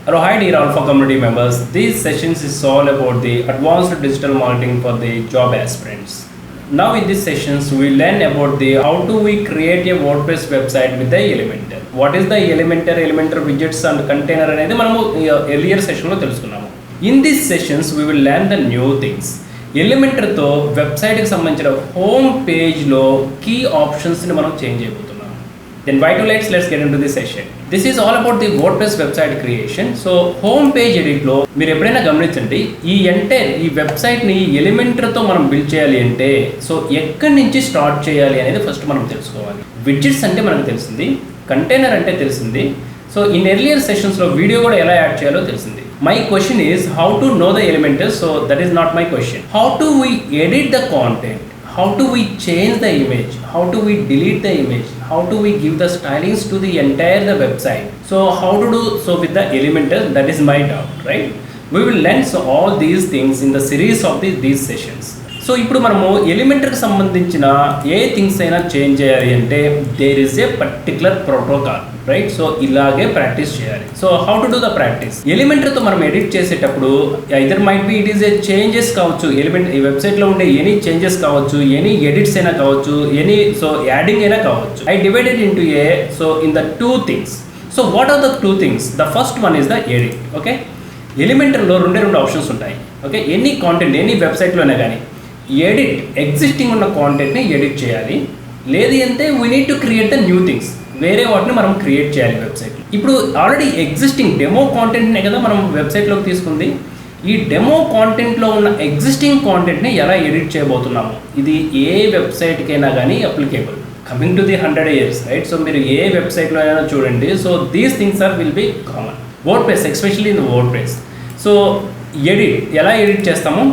Hello, hi dear Alpha community members. These sessions is all about the advanced digital marketing for the job aspirants. Now in these sessions we learn about the how do we create a WordPress website with the Elementor. What is the Elementor widgets and container అనేది మనము earlier session లో తెలుసుకున్నాము. In these sessions we will learn the new things. Elementor తో website కి సంబంధించిన home page లో key options ని మనం చేంజ్ చేయబోతున్నాం. Then why too late, let's get into this session. This is all about the WordPress website creation. So home page edit లో మీరు ఎప్పుడైనా గమనించండి ఈ వెబ్సైట్ ని ఎలిమెంటర్ తో మనం బిల్డ్ చేయాలి అంటే సో ఎక్కడి నుంచి స్టార్ట్ చేయాలి అనేది ఫస్ట్ మనం తెలుసుకోవాలి. విడ్జెట్స్ అంటే మనకు తెలిసింది, కంటైనర్ అంటే తెలిసింది. సో ఇన్ ఎర్లియర్ సెషన్స్ లో వీడియో కూడా ఎలా యాడ్ చేయాలో తెలిసింది. My question is how to know the Elementor. So that is not my question. How do we edit the content? How do we change the image? How do we delete the image? How do we give the stylings to the entire website? So how to do so with the Elementor? That is my doubt, right? We will learn all these things in the series of these sessions. So ఇప్పుడు మనము ఎలిమెంటర్కి సంబంధించిన ఏ things అయినా change చేయాలి అంటే there is a particular protocol, right? So ఇలాగే practice చేయాలి. So how to do the practice? ఎలిమెంటర్తో మనం ఎడిట్ చేసేటప్పుడు either might be it is a changes కావచ్చు, ఈ వెబ్సైట్లో ఉండే ఎనీ చేంజెస్ కావచ్చు, ఎనీ ఎడిట్స్ అయినా కావచ్చు, ఎనీ సో యాడింగ్ అయినా కావచ్చు. I divided into a so in the two things. So what are the two things? The first one is the edit. Okay, ఎలిమెంటర్లో రెండు ఆప్షన్స్ ఉంటాయి. ఓకే, ఎనీ కాంటెంట్ ఎనీ వెబ్సైట్లోనే కానీ edit existing ఉన్న కాంటెంట్ని edit చేయాలి, లేదు అంటే we need to create the new things, వేరే వాటిని మనం క్రియేట్ చేయాలి వెబ్సైట్. ఇప్పుడు ఆల్రెడీ ఎగ్జిస్టింగ్ డెమో కాంటెంట్నే కదా మనం వెబ్సైట్లోకి తీసుకుంది. ఈ డెమో కాంటెంట్లో ఉన్న ఎగ్జిస్టింగ్ కాంటెంట్ని ఎలా ఎడిట్ చేయబోతున్నాము, ఇది ఏ వెబ్సైట్కైనా కానీ applicable. Coming to the 100 years, right? So మీరు ఏ వెబ్సైట్లో అయినా చూడండి. So these things will be common. WordPress, especially in WordPress. So edit ఎలా ఎడిట్ చేస్తాము,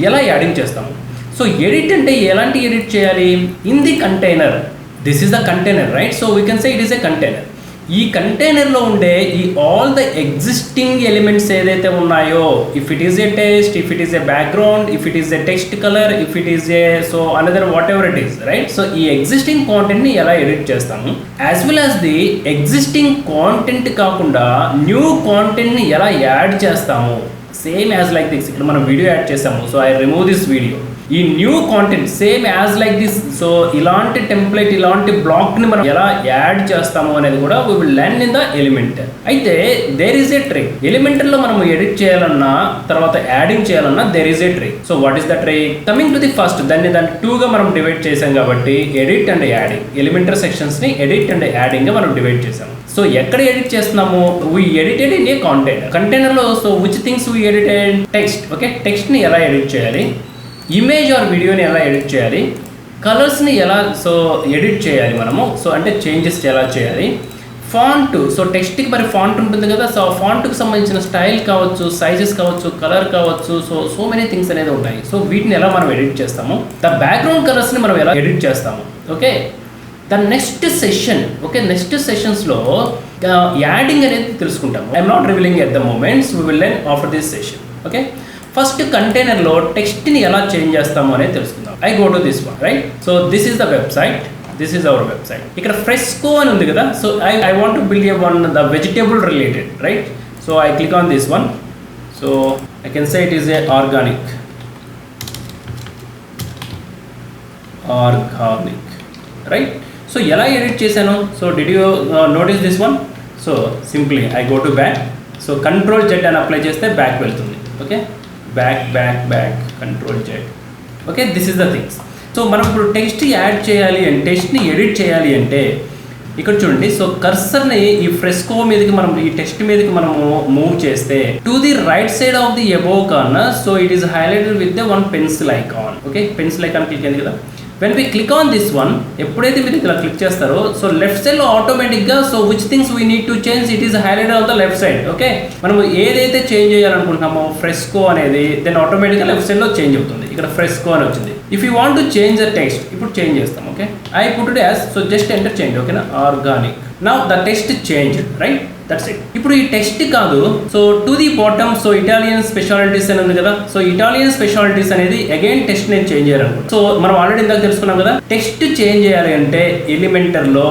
ఎలా యాడింగ్ చేస్తాము. సో ఎడిట్ అంటే ఎలాంటి ఎడిట్ చేయాలి? In the container. This is the container, right? So we can say it is a container. ఈ కంటైనర్లో ఉండే ఈ ఆల్ ద ఎగ్జిస్టింగ్ ఎలిమెంట్స్ ఏదైతే ఉన్నాయో, if it is a text, if it is a background, if it is a text colour, if it is a so another whatever it is, right? So ఈ existing కాంటెంట్ని ఎలా edit చేస్తాము, as well as the existing content కాకుండా new కాంటెంట్ని ఎలా add చేస్తాము. Same as like this. ఇక్కడ మనం వీడియో యాడ్ చేస్తాము. So I remove this video. ఈ new content same as like this. So ఇలాంటి టెంప్లెట్, ఇలాంటి బ్లాక్ని మనం ఎలా యాడ్ చేస్తాము అనేది కూడా we will learn in the Elementor. అయితే దేర్ ఈస్ ఏ ట్రిక్. ఎలిమెంటర్లో మనం ఎడిట్ చేయాలన్నా తర్వాత యాడింగ్ చేయాలన్నా there is a trick. So what is the trick? Coming to the first, దాన్ని 2గా మనం డివైడ్ చేసాం కాబట్టి ఎడిట్ అండ్ యాడింగ్. ఎలిమెంటర్ సెక్షన్స్ని ఎడిట్ అండ్ యాడింగ్గా మనం డివైడ్ చేసాం. సో ఎక్కడ ఎడిట్ చేస్తున్నాము? We edited in a container. కంటైనర్లో so which things we edited? Text. Okay, టెక్స్ట్ని ఎలా ఎడిట్ చేయాలి, ఇమేజ్ ఆర్ వీడియోని ఎలా ఎడిట్ చేయాలి, కలర్స్ని ఎలా సో ఎడిట్ చేయాలి మనము, సో అంటే చేంజెస్ ఎలా చేయాలి, ఫాంట్. సో టెక్స్ట్కి మరి ఫాంట్ ఉంటుంది కదా. సో ఆ ఫాంట్కి సంబంధించిన స్టైల్ కావచ్చు, సైజెస్ కావచ్చు, కలర్ కావచ్చు, సో మెనీ థింగ్స్ అనేది ఉంటాయి. సో వీటిని ఎలా మనం ఎడిట్ చేస్తాము, ద బ్యాక్గ్రౌండ్ కలర్స్ని మనం ఎలా ఎడిట్ చేస్తాము. Okay, the next session. Okay, next సెషన్స్లో యాడింగ్ అనేది తెలుసుకుంటాము. I'm not revealing at the moments, we will learn after this session. Okay, first కంటైనర్లో టెక్స్ట్ని ఎలా చేంజ్ చేస్తాము అనేది తెలుసుకుందాం. I go to this one, right? So this is the website, this is our website. ఇక్కడ Fresco అని ఉంది కదా. So I want to build a one the vegetable related, right? So I click on this one. So I can say it is A organic, right? So ఎలా edit చేశాను? So did you notice this one? So simply I go to back. So Ctrl+Z అని apply చేస్తే back వెళ్తుంది. Okay, back Ctrl+Z. Okay, this is the things. So మనం ఇప్పుడు text add చేయాలి అంటే, టెక్స్ట్ని edit చేయాలి అంటే ఇక్కడ చూడండి. సో కర్సర్ని ఈ ఫ్రెస్కో మీదకి మనం, ఈ టెక్స్ట్ మీదకి మనము మూవ్ చేస్తే to the right side of the above corner, so it is highlighted with the one pencil icon. Okay, pencil icon click అయింది కదా. When we click on this one, ఎప్పుడైతే మీరు ఇలా క్లిక్ చేస్తారో సో లెఫ్ట్ సైడ్లో ఆటోమేటిక్గా so which things we need to change, it is highlighted on the left side. Okay, మనం ఏదైతే చేంజ్ చేయాలనుకుంటున్నామో ఫ్రెస్కో అనేది, దెన్ ఆటోమేటిక్గా లెఫ్ట్ సైడ్లో చేంజ్ అవుతుంది. ఇక్కడ ఫ్రెస్కో అని వచ్చింది. If you want to change the text, ఇప్పుడు చేంజ్ చేస్తాం. Okay, I put it as, so just enter change. ఓకేనా, organic. Now the text change, right? That's it. ఇప్పుడు ఈ టెక్స్ట్ కాదు, so to the bottom, so Italian specialities అని ఉంది కదా, so Italian specialities అనేది అగైన్ టెక్స్ట్ నేను చేంజ్ చేయాలనుకుంటున్నాను. సో మనం ఆల్రెడీ ఇందాక తెలుసుకున్నాం కదా, టెక్స్ట్ చేంజ్ చేయాలి అంటే ఎలిమెంటర్ లో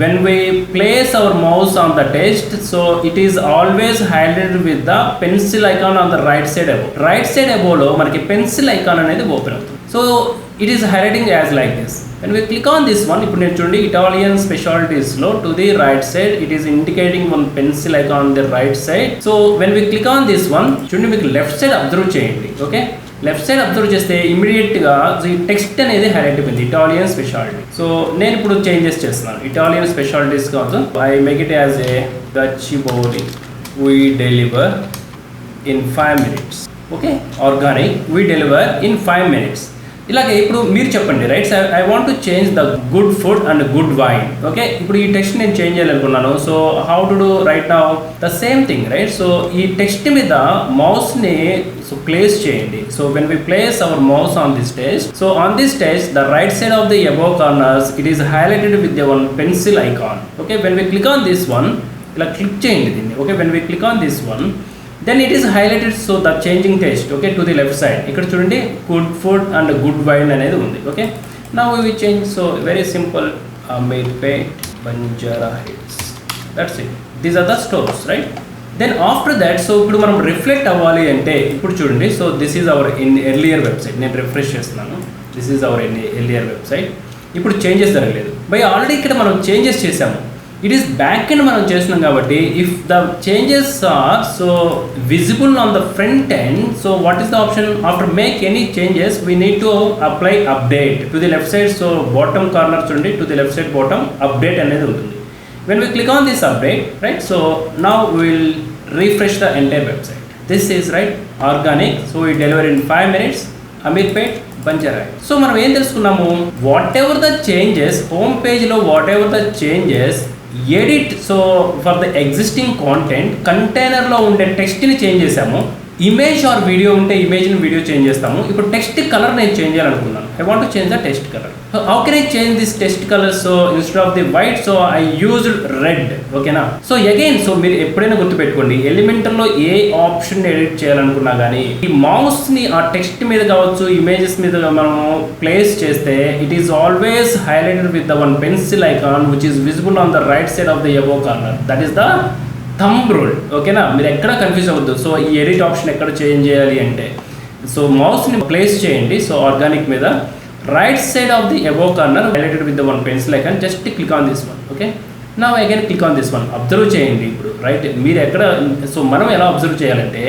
when we place our mouse on the text, so it is always highlighted with the pencil icon on the right side above. Right side above లో మనకి పెన్సిల్ ఐకాన్ అనేది open అవుతుంది. So it is highlighting as like this. When we click on this one, ఇప్పుడు నేను చూడండి Italian specialities లో to the right side it is indicating one pencil icon on the right side. So when we click on this one, చూడండి మీకు left side observe చేయండి. Okay, left side observe చేస్తే ఇమీడియట్గా ఈ టెక్స్ట్ అనేది highlight అయిపోయింది, Italian speciality. So నేను ఇప్పుడు చేంజెస్ చేస్తున్నాను. ఇటాలియన్ స్పెషాలిటీస్ కాదు, I make it as a Gachibowli we deliver in 5 minutes. Okay, organic we deliver in 5 minutes. ఇలాగే ఇప్పుడు మీరు చెప్పండి, right, I want to change the good food and good wine. Okay, ఇప్పుడు ఈ టెక్స్ట్ నేను change చేయాలనుకున్నాను. So how to do right now the same thing, right. So ఈ text మీద మౌస్ని సో ప్లేస్ చేయండి. So when we place hour mouse on this text, so on this text the right side of the above corners it is highlighted with the one pencil icon. Okay, when we click on this one, ఇలా click చేయండి దీన్ని. Okay, when we click on this one, then it is highlighted, so the changing text, okay, to the left side. ఇక్కడ చూడండి good food and good wine అనేది ఉంది. Okay, now we will change. So very simple, Ameerpet, Banjara Hills, that's it. These are the stores, right? Then after that, so ఇప్పుడు మనం reflect అవ్వాలి అంటే ఇప్పుడు చూడండి, so this is our earlier website. నేను refresh చేస్తున్నాను, this is our earlier website. ఇప్పుడు changes జరగలేదు బై, ఆల్రెడీ ఇక్కడ మనం చేంజెస్ చేసాము. ఇట్ ఈస్ బ్యాక్ ఎండ్ మనం చేస్తున్నాం కాబట్టి if the changes are so visible on the front end, so what is the option after make any changes we need to apply update to the left side. So bottom corner చూడండి, to the left side bottom update అనేది ఉంటుంది. When we click on this update, right, so now will refresh the entire website. This is right organic, so we deliver in 5 minutes, Ameerpet, Banjara. So మనం ఏం తెలుసుకున్నాము, whatever the changes home పేజ్లో, whatever the changes edit, so for the existing content కంటైనర్లో ఉండే టెక్స్ట్ని change చేసాము. Image or video ఉంటే ఇమేజ్ని వీడియో చేంజ్ చేస్తాము. ఇప్పుడు టెక్స్ట్ కలర్ నేను చేంజ్ చేయాలనుకున్నాను. I want to change the text colour. So how can I change this text colour? So instead of the white, so I used red. ఓకేనా? So again, so మీరు ఎప్పుడైనా గుర్తుపెట్టుకోండి, ఎలిమెంటర్లో ఏ option edit చేయాలనుకున్నా కానీ ఈ మౌస్ని ఆ టెక్స్ట్ మీద కావచ్చు, ఇమేజెస్ మీద మనము ప్లేస్ చేస్తే it is always highlighted with the one pencil icon which is visible on the right side of the above corner. That is the thumb rule. ఓకేనా? మీరు ఎక్కడ కన్ఫ్యూజ్ అవ్వద్దు. సో ఈ ఎడిట్ ఆప్షన్ ఎక్కడ change చేయాలి అంటే, so మౌస్ని place చేయండి. సో ఆర్గానిక్ మీద right side of the above corner highlighted with the one pencil icon, just click on this one. Okay, నా again click on this one. Observe చేయండి ఇప్పుడు, right, మీరు ఎక్కడ, సో మనం ఎలా అబ్జర్వ్ చేయాలంటే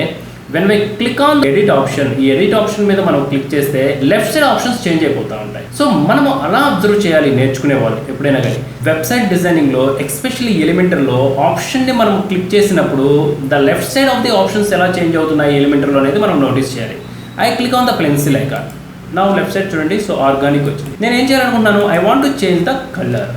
when we click on edit option, ఈ edit option మీద మనం క్లిక్ చేస్తే లెఫ్ట్ సైడ్ ఆప్షన్స్ చేంజ్ అయిపోతూ ఉంటాయి. సో మనము అలా అబ్జర్వ్ చేయాలి నేర్చుకునే వాళ్ళు ఎప్పుడైనా కానీ. వెబ్సైట్ డిజైనింగ్లో ఎస్పెషల్లీ ఎలిమెంటర్లో ఆప్షన్ని మనం క్లిక్ చేసినప్పుడు the left side of the options ఎలా చేంజ్ అవుతున్నాయి ఎలిమెంటర్లో అనేది మనం నోటీస్ చేయాలి. I click on the pencil icon. నా లెఫ్ట్ సైడ్ చూడండి, సో ఆర్గానిక్ వచ్చింది. నేను ఏం చేయాలనుకుంటున్నాను, I want to change the colour.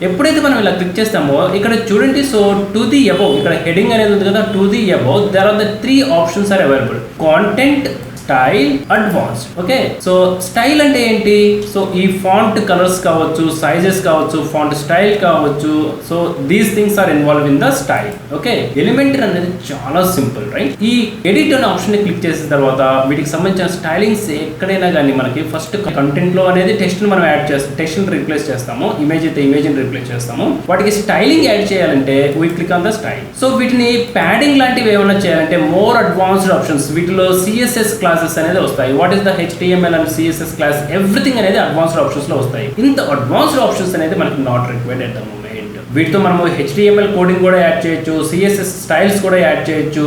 ఎప్పుడైతే మనం ఇలా క్లిక్ చేస్తామో ఇక్కడ చూడండి, సో టు ది అబోవ్, ఇక్కడ హెడింగ్ అనేది ఉంది కదా, to the above there are the 3 options are available: content, style, advanced. Okay, so style అంటే ఏంటి? సో ఈ ఫాంట్ కలర్స్ కావచ్చు, సైజెస్ కావచ్చు, ఫాంట్ స్టైల్ కావచ్చు. So these things are involve in the style. Okay, Elementor అనేది చాలా simple, right? ఈ edit అనే ఆప్షన్ క్లిక్ చేసిన తర్వాత వీటికి సంబంధించిన స్టైలింగ్స్ ఎక్కడైనా కానీ మనకి ఫస్ట్ కంటెంట్ లో అనేది టెక్స్ట్ మనం యాడ్ చేస్తాం, టెక్స్ట్ రీప్లేస్ చేస్తాము, ఇమేజ్ అయితే ఇమేజ్ రీప్లేస్ చేస్తాము. వాటికి స్టైలింగ్ యాడ్ చేయాలంటే we click on the style. So వీటిని ప్యాడింగ్ లాంటివి ఏమైనా చేయాలంటే మోర్ అడ్వాన్స్డ్ ఆప్షన్స్, వీటిలో సిఎస్ఎస్ క్లాసెస్ అనేది వస్తాయి. What is the HTML and CSS class, everything అనేది అడ్వాన్స్డ్ ఆప్షన్స్ లో వస్తాయి. ఇంత అడ్వాన్స్డ్ ఆప్షన్స్ అనేది మనకి not required at the moment. వీటితో మనము HTML కోడింగ్ కూడా యాడ్ చేయొచ్చు, CSS స్టైల్స్ కూడా యాడ్ చేయొచ్చు,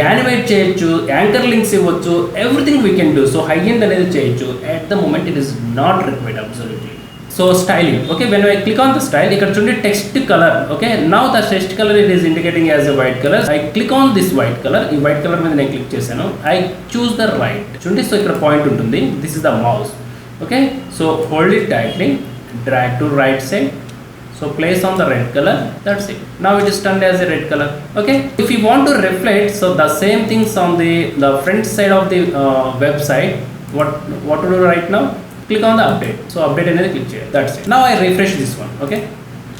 యానిమేట్ చేయొచ్చు, యాంకర్ లింక్స్ ఇవ్వచ్చు, everything we can do. So high end అనేది చేయొచ్చు. At the moment it is not required absolutely. So styling, okay, when I click on the style, ఇక్కడ చూడండి text colour. Okay, now the text colour it is indicating as a white colour. I click on this white colour. ఈ white colour మీద నేను click చేశాను. I choose the right. చూడండి, so ఇక్కడ point ఉంటుంది. This is the mouse. Okay, so hold it tightly, drag to right side. So place on the red color. That's it. Now it is turned as a red color. Okay. If you want to reflect, so the same things on the front side of the website. What to do right now? Click on the update. So update another click here. That's it. Now I refresh this one. Okay.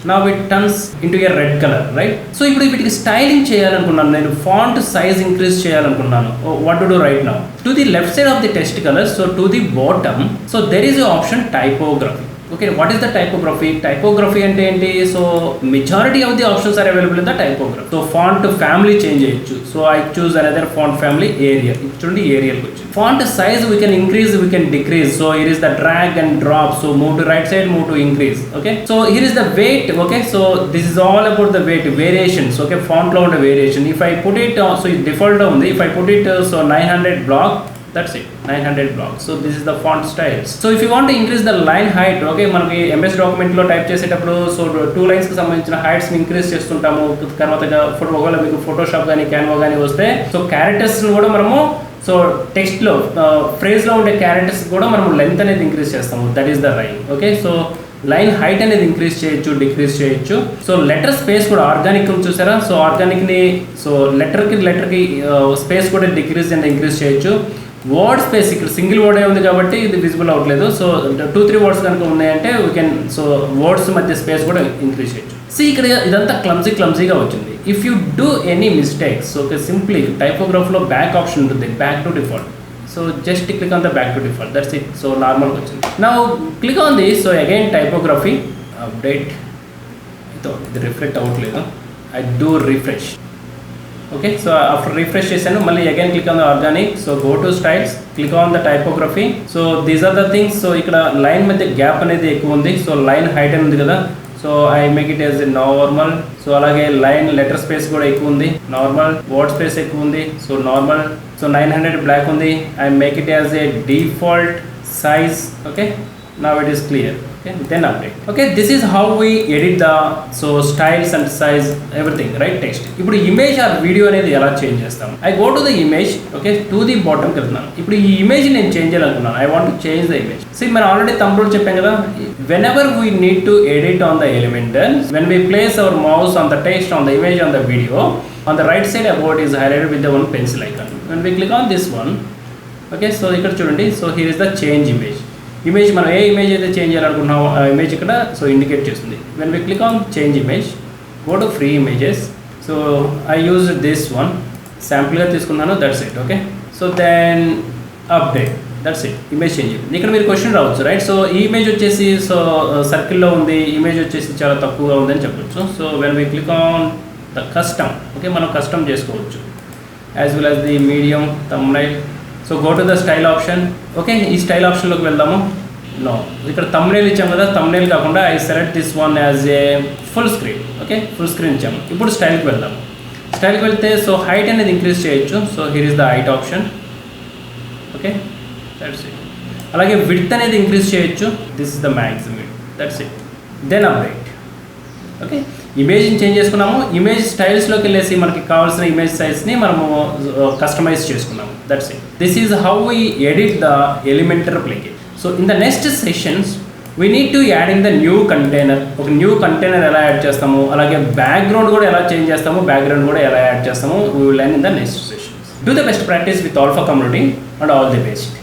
Now it turns into a red color, right? So ఇప్పుడు వీటికి styling చేయాలనుకున్నాను, నేను font size increase చేయాలనుకున్నాను. What to do right now? To the left side of the text color, so to the bottom, so there is an option typography. Okay, what is the typography? Typography అంటే ఏంటి? So majority of the options are available in the typography. So font family change చేయొచ్చు. So I choose another font family, Arial. చూడండి Arial వచ్చింది. Font size we can increase, we can decrease. So here is the drag and drop. So move to right side, move to increase. Okay, so here is the weight. Okay, so this is all about the weight variations. Okay, font లో ఉండే variation. If I put it so it default ఉంది. If I put it so 900 block, that's it, 900 blocks. So this is the font styles. So if you want to increase the line height, okay, మనకి MS document లో type చేసేటప్పుడు so 2 lines కి సంబంధించిన heights ని increase చేస్తుంటాము. తర్వాత ఒకవేళ మీకు ఫోటోషాప్ కానీ క్యాన్వా కానీ వస్తే సో క్యారెక్టర్స్ కూడా మనము సో టెక్స్ట్ లో ఫ్రేజ్ లో ఉండే క్యారెక్టర్స్ కూడా మనం లెంత్ అనేది ఇంక్రీజ్ చేస్తాము. That is the line. Okay, so line height అనేది ఇంక్రీజ్ చేయొచ్చు, డిక్రీజ్ చేయొచ్చు. సో లెటర్ స్పేస్ కూడా ఆర్గానిక్ చూసారా? సో ఆర్గానిక్ ని సో లెటర్ కి స్పేస్ కూడా డిక్రీజ్ అండ్ ఇంక్రీజ్ చేయొచ్చు. వర్డ్ స్పేస్ ఇక్కడ సింగిల్ వర్డే ఉంది కాబట్టి ఇది విజిబుల్ అవ్వట్లేదు. సో 2-3 వర్డ్స్ కనుక ఉన్నాయంటే వీ కెన్ సో వర్డ్స్ మధ్య స్పేస్ కూడా ఇంక్రీజ్ చేయొచ్చు. సో ఇక్కడ ఇదంతా క్లమ్జీగా వచ్చింది. If you do any mistakes okay, simply టైపోగ్రఫీలో బ్యాక్ ఆప్షన్ ఉంటుంది, back to default. So just click on the back to default, that's it. So నార్మల్గా వచ్చింది. Now click on the so again typography update. ఇది reflect అవ్వట్లేదు. I do refresh. Okay, so after refresh చేశాను, మళ్ళీ again click on the organic. So go to styles, click on the typography. So these are the things. So ఇక్కడ line మధ్య gap అనేది ఎక్కువ ఉంది. So line height అని ఉంది కదా, so I make it as a normal. So అలాగే line letter space కూడా ఎక్కువ ఉంది, నార్మల్. వర్డ్ స్పేస్ ఎక్కువ ఉంది, సో నార్మల్. సో 900 బ్లాక్ ఉంది, I make it as a default size. Okay, now it is clear. Okay, then update. Okay, this is how we edit the so styles and size everything, right? Text. ఇప్పుడు image or video అనేది ఎలా change చేస్తాం? I go to the image, okay, to the bottom కి వెళ్తున్నాను. ఇప్పుడు ఈ image నేను change చేయాలనుకున్నాను. I want to change the image. See, మనం ఆల్రెడీ thumbnail చెప్పాం కదా, whenever we need to edit on the element, then when we place our mouse on the text, on the image, on the video, on the right side about is highlighted with the one pencil icon. When we click on this one, okay, so ఇక్కడ చూడండి, so here is the change image. Image మనం ఏ image అయితే change చేయాలనుకుంటున్నామో ఆ image ఇక్కడ so indicate చేస్తుంది. When we click on change image, go to free images. So I use this one, శాంపుల్గా తీసుకున్నాను, that's it. Okay, so then update, that's it. Image change. ఇక్కడ మీరు క్వశ్చన్ రావచ్చు, రైట్? సో ఈ image వచ్చేసి so సర్కిల్లో ఉంది, ఇమేజ్ వచ్చేసి చాలా తక్కువగా ఉందని చెప్పొచ్చు. So when we click on the custom, okay, మనం కస్టమ్ చేసుకోవచ్చు as well as the medium, thumbnail. So go to the style option. Okay, ఈ స్టైల్ ఆప్షన్లోకి వెళ్దాము. నో, ఇక్కడ థంబ్నైల్ ఇచ్చాం కదా, థంబ్నైల్ కాకుండా I select this one as a full screen. Okay, full screen ఇచ్చాము. ఇప్పుడు స్టైల్కి వెళ్దాము. స్టైల్కి వెళ్తే సో హైట్ అనేది ఇంక్రీజ్ చేయొచ్చు. So here is the height option. Okay, that's it. అలాగే విడ్త్ అనేది ఇంక్రీజ్ చేయొచ్చు. This is the maximum, that's it. Then update. Okay, ఇమేజ్ని చేంజ్ చేసుకున్నాము. ఇమేజ్ స్టైల్స్లోకి వెళ్ళేసి మనకి కావాల్సిన ఇమేజ్ సైజ్ని మనము కస్టమైజ్ చేసుకున్నాము. That's it. This is how we edit the Elementor plugin. So in the next sessions we need to add in the new container. ఒక new container ఎలా add చేస్తాము, అలాగే బ్యాక్గ్రౌండ్ కూడా ఎలా చేంజ్ చేస్తాము, బ్యాక్గ్రౌండ్ కూడా ఎలా యాడ్ చేస్తాము, we will learn in the next sessions. Do the best practice with alpha community and all the best.